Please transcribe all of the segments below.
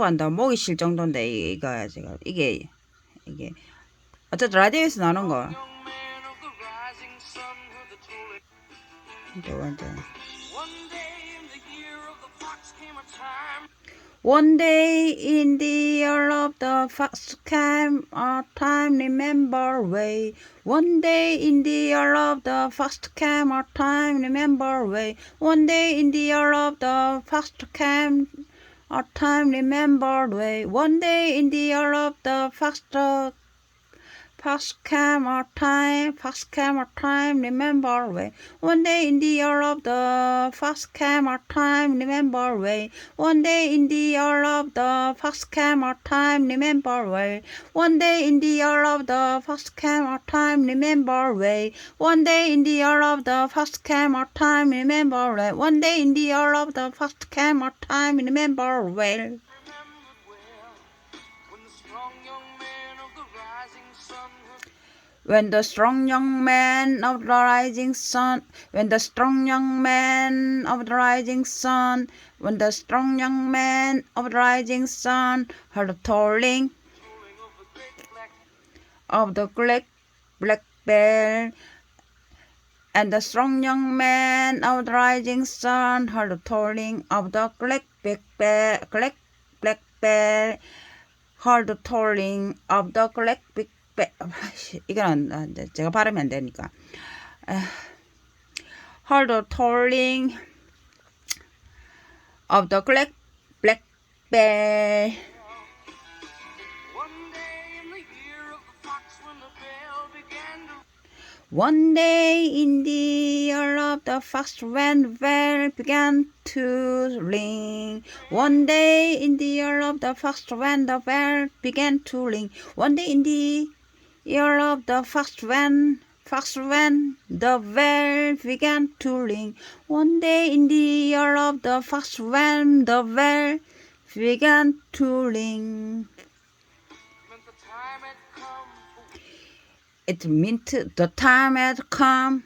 한다. 목이 쉴 정도인데 이거 지금 이게 어쨌든 라디오에서 나오는 거. One day in the year of the fox came a taimehmememberㄷ웰. One day in the year of the fox came a taimehmememberㄷ웰. One day in the year of the fox came a taimehmememberㄷ웰. One day in the year of the fox came a taimehmememberㄷ웰. One day in the year of the fox came a taimehmememberㄷ웰. One day in the year of the fox came a taimehmememberㄷ웰. One day in the year of the fox came a taimehmememberㄷ웰. One day in the year of the fox came a taimehmememberㄷ웰. One day in the year of the fox came a taimehmememberㄷ웰. When the strong young man of the rising sun, when the strong young man of the rising sun, when the strong young man of the rising sun heard the tolling of the great black bell, and the strong young man of the rising sun heard the tolling of the great black bell, heard the tolling of the great big 이건 제가 발음이 안 되니까. Heard the tolling of the black bell. One day in the year of the fox when the bell began to ring. One day in the year of the fox when the bell began to ring. One day in the year of the fox when the bell began to ring. One day in the year of the fox when the bell began to ring. It meant the time had come.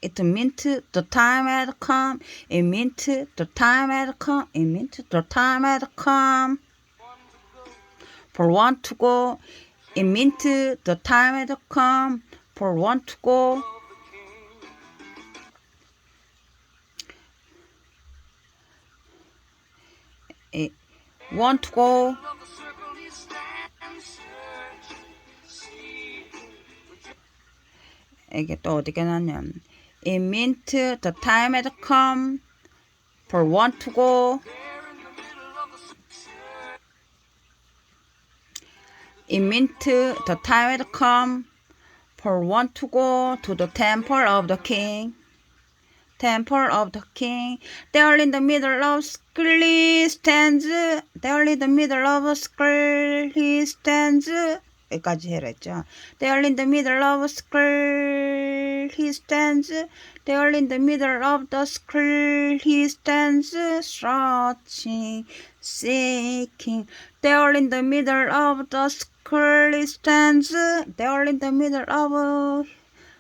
It meant the time had come. It meant the time had come. It meant the time had come. For one to go. It meant the time had come. For one to go. Want to go. 이게 또 어디게 나냐. It meant the time had come for one to go. It meant the time had come for one to go to the temple of the king. Temple of the king. There in the middle of 윋젓st원터치어브히즈. There in the middle of 윋젓st원터치어브히즈. 여기까지 해랬죠. There in the middle of 윋젓st원터치어브히즈. There in the middle of the 윋젓st원터치어브히즈. Searching, seeking. There in the middle of the 윋젓st원터치어브히즈. There in the middle of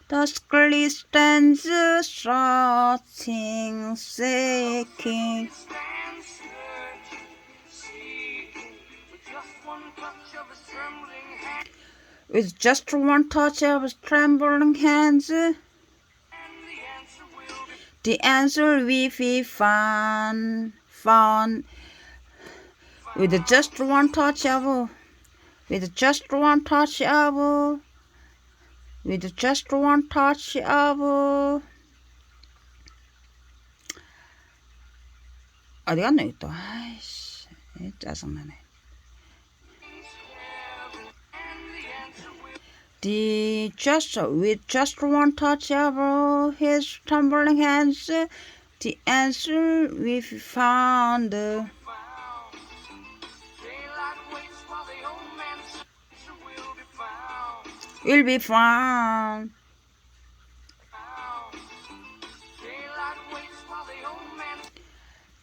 the 윋젓st원터치어브히즈. Searching, seeking. With just one touch of his trembling hands, the answer will be found. With just one touch of 어디 갔노 또? 아이씨, 짜증나네. With just one touch of his trembling hands, the answer will be found. Will be found.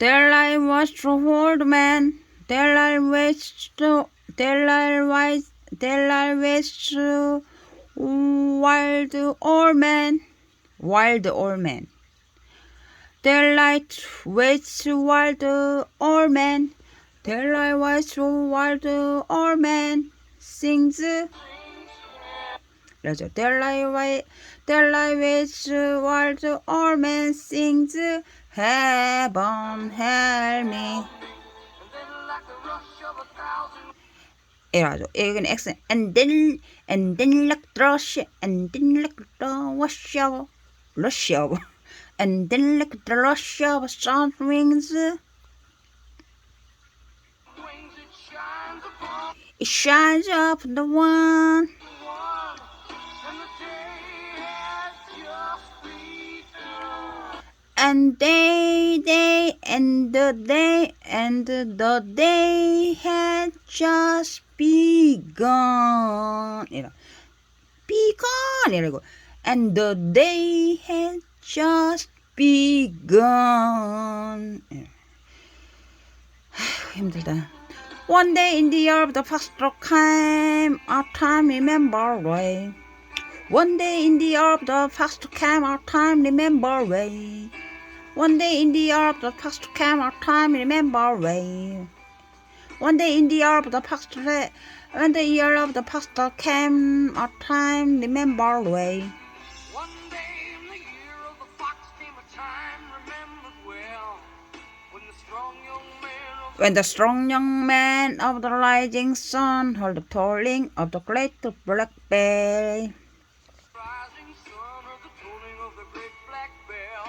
Daylight was the old man. Daylight was the wild old man. Wild old man. Daylight waits wild old man. 데일라이잋트왈드올맨 싱즈 이러죠. 데일라이잋트왈드올맨 싱즈 heaven help me 이러죠. 이건 X 앤댄락더 럿쉬어브 앤댄락더러쉬어브어싸우욘윙즈 잇샤인즈 upon the one and the day had just begun 이러고 and the day had just begun 힘들다. One day in the year of the 팍쓰케임 어타임리멤벌ㅷ One day in the year of the 팍쓰케임 어타임리멤벌ㅷ One day in the year of the 팍쓰케임 어타임리멤벌ㅷ One day in the year of the 팍쓰케임 When the year of the 팍쓰케임 어타임리멤벌ㅷ One day in the year of the fox came a time remembered well, when the strong young man of the rising sun heard the tolling of the great black bell. Rising sun heard the tolling of the great black bell.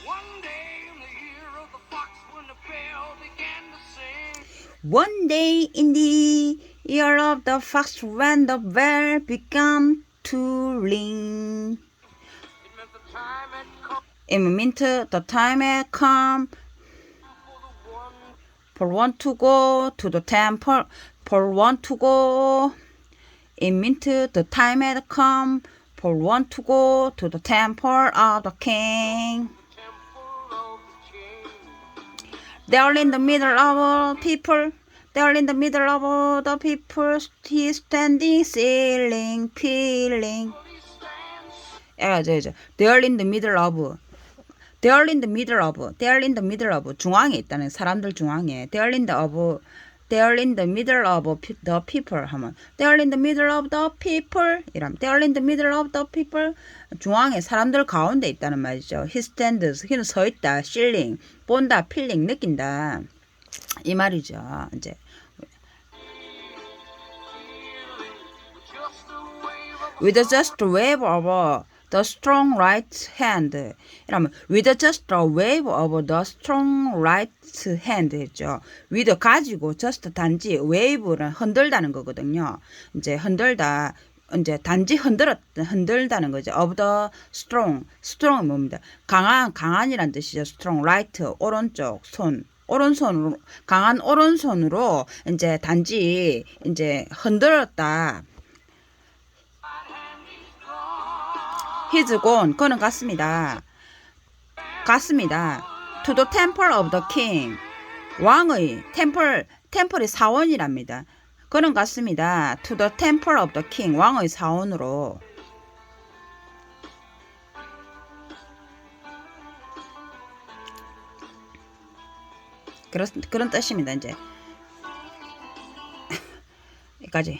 One day in the year of the fox, when the bell began to sing. One day in the year of the fox, when the bell began to ring. It meant the time had come. For one to go to the temple, for one to go. It meant the time had come for one to go to the temple of the king. There in the middle of people, there in the middle of the people, he's standing, sailing, peeling. There in the middle of. There in the middle of, there in the middle of, 중앙에 있다는 사람들 중앙에, there in the middle of the people 하면, there in the middle of the people 이라면, there in the middle of the people 중앙에 사람들 가운데 있다는 말이죠. He stands, he는 서 있다, feeling, 본다, feeling, 느낀다 이 말이죠. 이제 with just a wave of the strong right hand. 이러면 with just a wave of the strong right hand 했죠. with 가지고 just 단지 wave는 흔들다는 거거든요. 이제 흔들다 이제 단지 흔들다는 거죠. of the strong은 뭡니다. 강한이란 뜻이죠. strong right 오른쪽 손 오른손으로 강한 오른손으로 이제 단지 이제 흔들었다. He's gone. 그는 갔습니다. To the temple of the king. 왕의 템플이 사원이랍니다. 그는 갔습니다. To the temple of the king. 왕의 사원으로. 그런 뜻입니다. 이제 여기까지